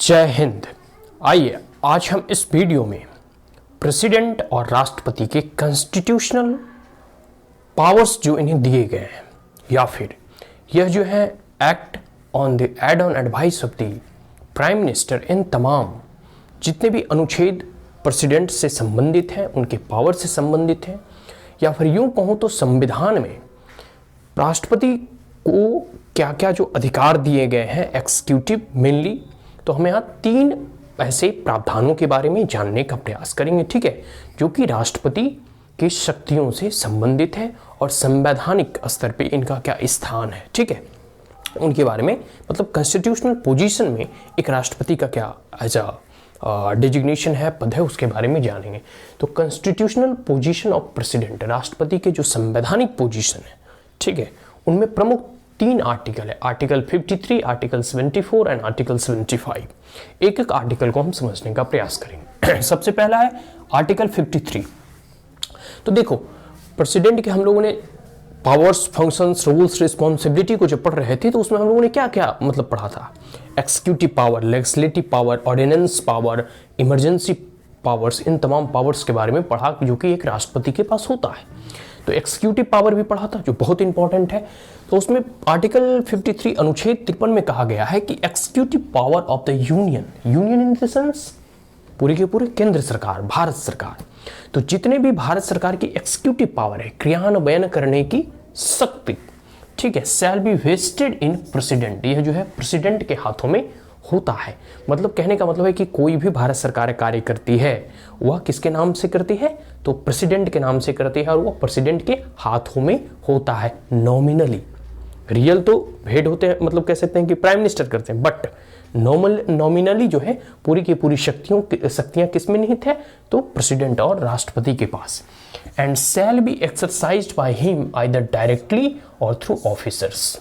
जय हिंद। आइए आज हम इस वीडियो में प्रेसिडेंट और राष्ट्रपति के कॉन्स्टिट्यूशनल पावर्स जो इन्हें दिए गए हैं या फिर यह जो है act on the aid on advice of the prime minister, इन तमाम जितने भी अनुच्छेद प्रेसिडेंट से संबंधित हैं, उनके पावर से संबंधित हैं, या फिर यूं कहूं तो संविधान में राष्ट्रपति को क्या क्या जो अधिकार दिए गए हैं एग्जीक्यूटिव मेनली, तो हम यहाँ 3 ऐसे प्रावधानों के बारे में जानने का प्रयास करेंगे, ठीक है, जो कि राष्ट्रपति की शक्तियों से संबंधित है और संवैधानिक स्तर पे इनका क्या स्थान है, ठीक है, उनके बारे में, मतलब कॉन्स्टिट्यूशनल पोजीशन में एक राष्ट्रपति का क्या एज अ डिजिग्नेशन है, पद है, उसके बारे में जानेंगे। तो कॉन्स्टिट्यूशनल पोजीशन ऑफ प्रेसिडेंट, राष्ट्रपति के जो संवैधानिक पोजीशन है, ठीक है, उनमें प्रमुख 3 आर्टिकल है, आर्टिकल 53, आर्टिकल 74 एंड आर्टिकल 75। एक एक आर्टिकल को हम समझने का प्रयास करेंगे। सबसे पहला है आर्टिकल 53। तो देखो, प्रेसिडेंट के हम लोगों ने पावर्स, फंक्शंस, रूल्स, रिस्पॉन्सिबिलिटी को जब पढ़ रहे थे तो उसमें हम लोगों ने क्या क्या मतलब पढ़ा था, executive power, legislative power, ordinance power, emergency powers, इन तमाम पावर्स के बारे में पढ़ा जो कि एक राष्ट्रपति के पास होता है। तो एक्जीक्यूटिव पावर भी पढ़ा था जो बहुत इंपॉर्टेंट है। तो उसमें आर्टिकल 53 अनुच्छेद 53 में कहा गया है कि executive power of the union, union in the sense पूरे के पूरे केंद्र सरकार, भारत सरकार, तो जितने भी भारत सरकार की एक्जीक्यूटिव पावर है, क्रियान्वयन करने की शक्ति, ठीक है, shall be vested in president, यह जो है प्रेसिडेंट के हाथों में होता है। मतलब कहने का मतलब है कि कोई भी भारत सरकार कार्य करती है वह किसके नाम से करती है, तो प्रेसिडेंट के नाम से करती है, और वह प्रेसिडेंट के हाथों में होता है नॉमिनली। रियल तो हेड होते हैं, मतलब कह सकते हैं कि प्राइम मिनिस्टर करते हैं, बट नॉमिनली जो है पूरी की पूरी शक्तियां किस में निहित है, तो प्रेसिडेंट और राष्ट्रपति के पास। And shall be exercised by him either directly और थ्रू ऑफिसर्स,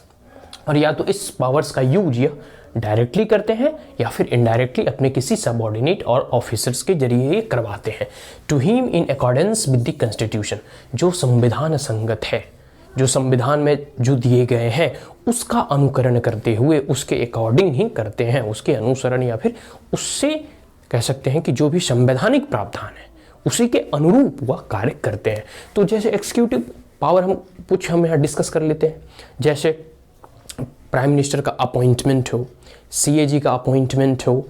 और या तो इस पावर्स का यूज यह डायरेक्टली करते हैं या फिर इनडायरेक्टली अपने किसी सबऑर्डिनेट और ऑफिसर्स के जरिए ये करवाते हैं। To him in accordance with the constitution, जो संविधान संगत है, जो संविधान में जो दिए गए हैं उसका अनुकरण करते हुए, उसके अकॉर्डिंग ही करते हैं, उसके अनुसरण या फिर उससे कह सकते हैं कि जो भी संवैधानिक प्रावधान है उसी के अनुरूप वह कार्य करते हैं। तो जैसे एक्जीक्यूटिव पावर हम यहाँ डिस्कस कर लेते हैं, जैसे प्राइम मिनिस्टर का अपॉइंटमेंट हो, सीएजी का अपॉइंटमेंट हो,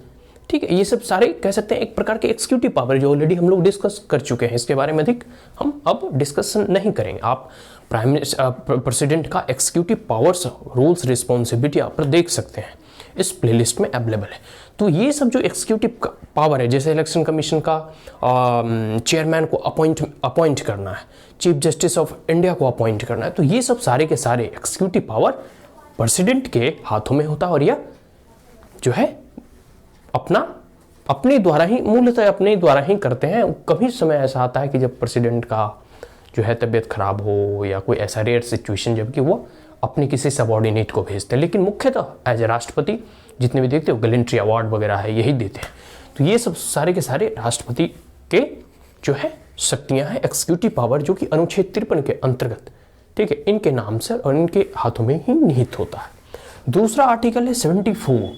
ठीक है, ये सब सारे कह सकते हैं एक प्रकार के एक्जीक्यूटिव पावर जो ऑलरेडी हम लोग डिस्कस कर चुके हैं। इसके बारे में अधिक हम अब डिस्कशन नहीं करेंगे। आप प्राइम मिनिस्टर प्रेसिडेंट का एक्जीक्यूटिव पावर्स, रूल्स, रिस्पॉन्सिबिलिटी आप देख सकते हैं, इस प्लेलिस्ट में अवेलेबल है। तो ये सब जो एक्जीक्यूटिव पावर है, जैसे इलेक्शन कमीशन का चेयरमैन को अपॉइंट करना है, चीफ जस्टिस ऑफ इंडिया को अपॉइंट करना है, तो ये सब सारे के सारे एक्जीक्यूटिव पावर प्रेसिडेंट के हाथों में होता है, और यह जो है अपने द्वारा ही, मूलतः अपने द्वारा ही करते हैं। कभी समय ऐसा आता है कि जब प्रेसिडेंट का जो है तबीयत खराब हो या कोई ऐसा रेयर सिचुएशन, जबकि वो अपने किसी सबऑर्डिनेट को भेजते हैं, लेकिन मुख्यतः एज ए राष्ट्रपति जितने भी देखते हो गैलेंट्री अवार्ड वगैरह है यही देते हैं। तो ये सब सारे के सारे राष्ट्रपति के जो है शक्तियां हैं, एक्जीक्यूटिव पावर, जो कि अनुच्छेद 53 के अंतर्गत, ठीक है, इनके नाम से और इनके हाथों में ही निहित होता है। दूसरा आर्टिकल है 74।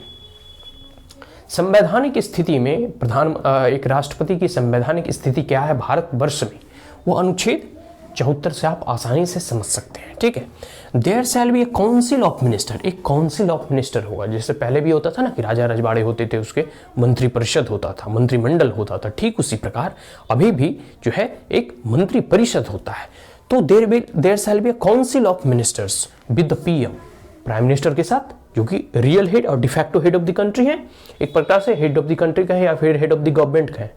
संवैधानिक स्थिति में एक राष्ट्रपति की संवैधानिक स्थिति क्या है भारत वर्ष में, वो अनुच्छेद 74 से आप आसानी से समझ सकते हैं, ठीक है। There shall be a council of minister, एक काउंसिल ऑफ मिनिस्टर होगा, जैसे पहले भी होता था ना कि राजा रजवाड़े होते थे, उसके मंत्री परिषद होता था, मंत्रिमंडल होता था, ठीक उसी प्रकार अभी भी जो है एक मंत्री परिषद होता है। तो there shall be a council of ministers with the PM, prime minister के साथ, जो कि रियल हेड और de facto head of the country है, एक प्रकार से हेड ऑफ द कंट्री का है या फिर हेड ऑफ द गवर्नमेंट का है,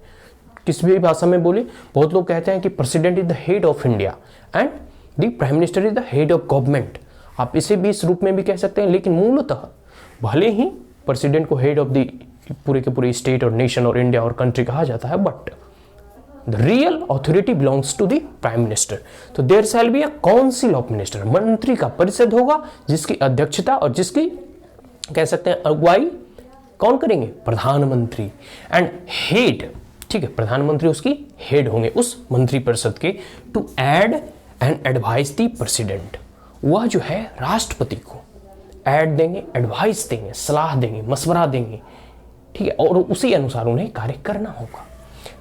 किसी भी भाषा में बोले। बहुत लोग कहते हैं कि president is the head of India and the prime minister is the head of government, आप इसे भी इस रूप में भी कह सकते हैं, लेकिन मूलतः भले ही प्रेसिडेंट को हेड ऑफ द पूरे के पूरे स्टेट और नेशन और इंडिया और कंट्री कहा जाता है, but the real authority belongs to the prime minister. तो there shall be a council of minister, मंत्री का परिषद होगा जिसकी अध्यक्षता और जिसकी कह सकते हैं अगुवाई कौन करेंगे, प्रधानमंत्री, एंड हेड, ठीक है, प्रधानमंत्री उसकी हेड होंगे उस मंत्री परिषद के। To aid and advise the president, वह जो है राष्ट्रपति को ऐड देंगे, एडवाइस देंगे, सलाह देंगे, मशवरा देंगे, ठीक है, और उसी अनुसार उन्हें कार्य करना होगा।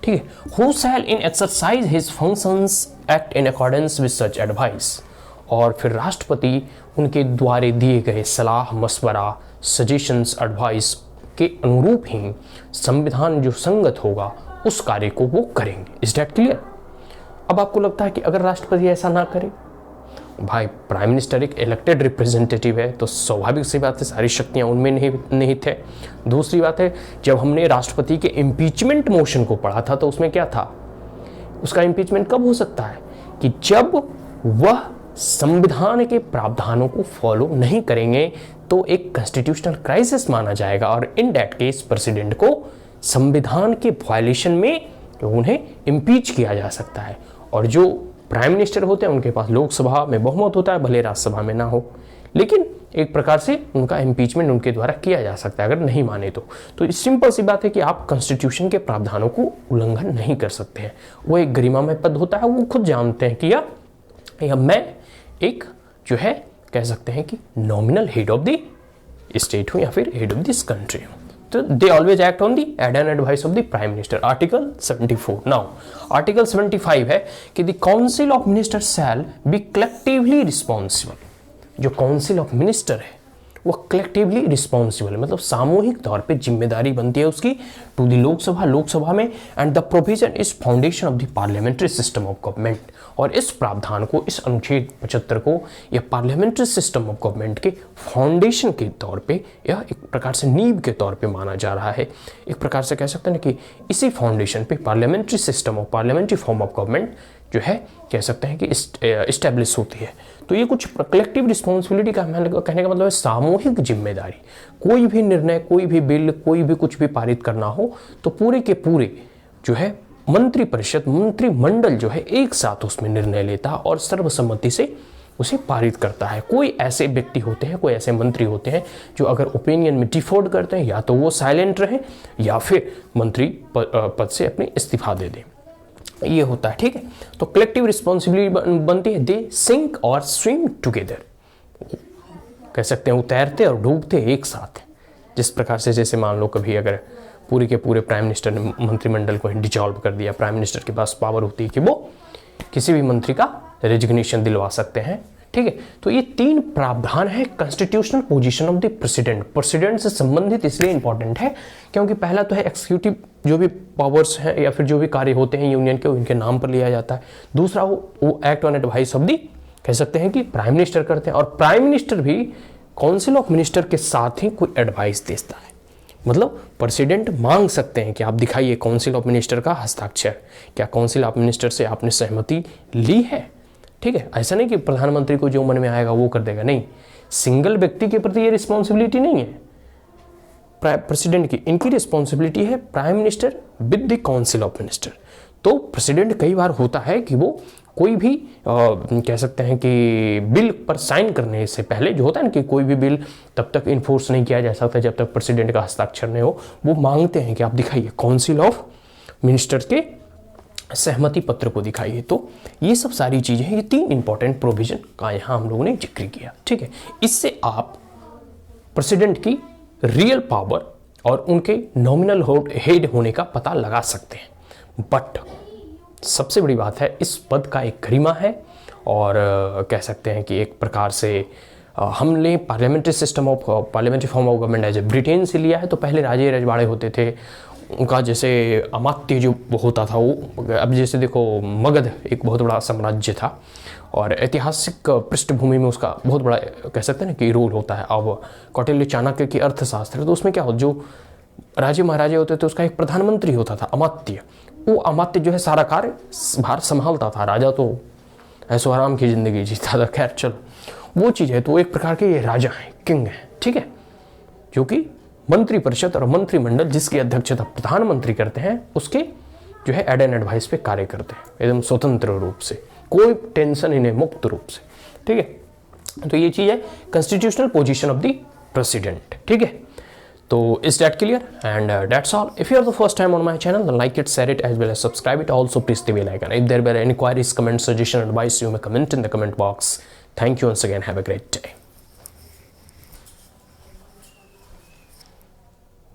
ठीक है, who shell in exercise his functions act in accordance with such advice, और फिर राष्ट्रपति उनके द्वारा दिए गए सलाह मशवरा सजेशंस एडवाइस के अनुरूप ही संविधान जो संगत होगा उस कार्य को वो करेंगे। Is that clear? अब आपको लगता है कि अगर राष्ट्रपति ऐसा ना करे, भाई प्राइम मिनिस्टर एक इलेक्टेड रिप्रेजेंटेटिव है, तो स्वाभाविक सी बात है सारी शक्तियां उनमें निहित है। दूसरी बात है, जब हमने राष्ट्रपति के इम्पीचमेंट मोशन को पढ़ा था तो उसमें क्या था, उसका इम्पीचमेंट कब हो सकता है कि जब वह संविधान के प्रावधानों को फॉलो नहीं करेंगे तो एक कॉन्स्टिट्यूशनल क्राइसिस माना जाएगा, और इन दैट केस प्रेसिडेंट को संविधान के वायलेशन में उन्हें इम्पीच किया जा सकता है। और जो प्राइम मिनिस्टर होते हैं उनके पास लोकसभा में बहुमत होता है, भले राज्यसभा में ना हो, लेकिन एक प्रकार से उनका इम्पीचमेंट उनके द्वारा किया जा सकता है अगर नहीं माने तो इस सिंपल सी बात है कि आप कॉन्स्टिट्यूशन के प्रावधानों को उल्लंघन नहीं कर सकते हैं। वो एक गरिमामय पद होता है, वो खुद जानते हैं कि या मैं एक जो है कह सकते हैं कि nominal head of the state हूं या फिर हेड ऑफ दिस कंट्री हूं। तो they always act on the advice of the prime minister. Article 74। Now article 75 है कि the council of minister shall be collectively responsible. जो काउंसिल ऑफ मिनिस्टर है वो कलेक्टिवली रिस्पॉन्सिबल, मतलब सामूहिक तौर पे जिम्मेदारी बनती है उसकी टू द लोकसभा में, and the provision is foundation of the parliamentary system of government. और इस प्रावधान को, इस अनुच्छेद 75 को यह पार्लियामेंट्री सिस्टम ऑफ गवर्नमेंट के फाउंडेशन के तौर पे, यह एक प्रकार से नींव के तौर पे माना जा रहा है। एक प्रकार से कह सकते हैं कि इसी फाउंडेशन पे parliamentary system of parliamentary form of government जो है कह सकते हैं कि इस्टेब्लिश होती है। तो ये कुछ कलेक्टिव रिस्पॉन्सिबिलिटी का कहने का मतलब है सामूहिक जिम्मेदारी। कोई भी निर्णय, कोई भी बिल, कोई भी कुछ भी पारित करना हो तो पूरे के पूरे जो है मंत्रिपरिषद, मंत्रिमंडल जो है एक साथ उसमें निर्णय लेता है और सर्वसम्मति से उसे पारित करता है। कोई ऐसे व्यक्ति होते हैं, कोई ऐसे मंत्री होते हैं जो अगर ओपिनियन में डिफॉल्ट करते हैं, या तो वो साइलेंट रहें या फिर मंत्री पद से अपने इस्तीफा दे दें, ये होता है। ठीक है, तो कलेक्टिव रिस्पॉन्सिबिलिटी बनती है दे सिंक और स्विम टुगेदर, कह सकते हैं वो तैरते और डूबते एक साथ। जिस प्रकार से जैसे मान लो कभी अगर पूरे के पूरे प्राइम मिनिस्टर ने मंत्रिमंडल को डिसॉल्व कर दिया, प्राइम मिनिस्टर के पास पावर होती है कि वो किसी भी मंत्री का रेजिग्नेशन दिलवा सकते हैं। ठीक है, तो ये 3 प्रावधान है constitutional position of the president. President से संबंधित इसलिए इंपॉर्टेंट है क्योंकि पहला तो है एक्सिक्यूटिव जो भी पावर्स हैं या फिर जो भी कार्य होते हैं यूनियन के, उनके नाम पर लिया जाता है। दूसरा वो act on advice of the, कह सकते हैं कि प्राइम मिनिस्टर करते हैं, और प्राइम मिनिस्टर भी काउंसिल ऑफ मिनिस्टर के साथ ही कोई एडवाइस देता है। मतलब प्रेसिडेंट मांग सकते हैं कि आप दिखाइए काउंसिल ऑफ मिनिस्टर का हस्ताक्षर, क्या काउंसिल ऑफ मिनिस्टर से आपने सहमति ली है। ठीक है, ऐसा नहीं कि प्रधानमंत्री को जो मन में आएगा वो कर देगा, नहीं, सिंगल व्यक्ति के प्रति ये रिस्पॉन्सिबिलिटी नहीं है प्रेसिडेंट की, इनकी रिस्पॉन्सिबिलिटी है prime minister with the council of minister. तो प्रेसिडेंट कई बार होता है कि वो कोई भी कह सकते हैं कि बिल पर साइन करने से पहले जो होता है ना कि कोई भी बिल तब तक इन्फोर्स नहीं किया जा सकता जब तक प्रेसिडेंट का हस्ताक्षर नहीं हो, वो मांगते हैं कि आप दिखाइए काउंसिल ऑफ मिनिस्टर्स के सहमति पत्र को दिखाइए। तो ये सब सारी चीजें हैं, ये 3 इंपॉर्टेंट प्रोविजन का यहाँ हम लोगों ने जिक्र किया। ठीक है, इससे आप प्रेसिडेंट की रियल पावर और उनके नॉमिनल हेड होने का पता लगा सकते हैं। बट सबसे बड़ी बात है, इस पद का एक गरिमा है, और कह सकते हैं कि एक प्रकार से हमने parliamentary system of parliamentary form of government as a Britain से लिया है। तो पहले राजे रजवाड़े होते थे, उनका जैसे अमात्य जो होता था वो, अब जैसे देखो मगध एक बहुत बड़ा साम्राज्य था और ऐतिहासिक पृष्ठभूमि में उसका बहुत बड़ा कह सकते हैं ना कि रोल होता है। अब कौटिल्य चाणक्य की अर्थशास्त्र, तो उसमें क्या हो, जो राजे महाराजे होते थे उसका एक प्रधानमंत्री होता था अमात्य। वो अमात्य जो है सारा कार्य भार संभालता था, राजा तो ऐसो आराम की जिंदगी जीता था। खैर चलो वो चीज़ है, तो एक प्रकार के ये राजा हैं, किंग हैं। ठीक है, जो कि मंत्रिपरिषद और मंत्रिमंडल जिसकी अध्यक्षता प्रधानमंत्री करते हैं उसके जो है एड एंड एडवाइस पे कार्य करते हैं एकदम स्वतंत्र रूप से, कोई टेंशन इन्हें, मुक्त रूप से। ठीक है, तो ये चीज़ है constitutional position of the president. ठीक है, तो is that clear? And that's all. If you are the first time on my channel, then like it, share it, as well as subscribe it. Also press the bell icon. If there were any queries, comments, suggestion, advice, you may comment in the comment box. Thank you once again. Have a great day.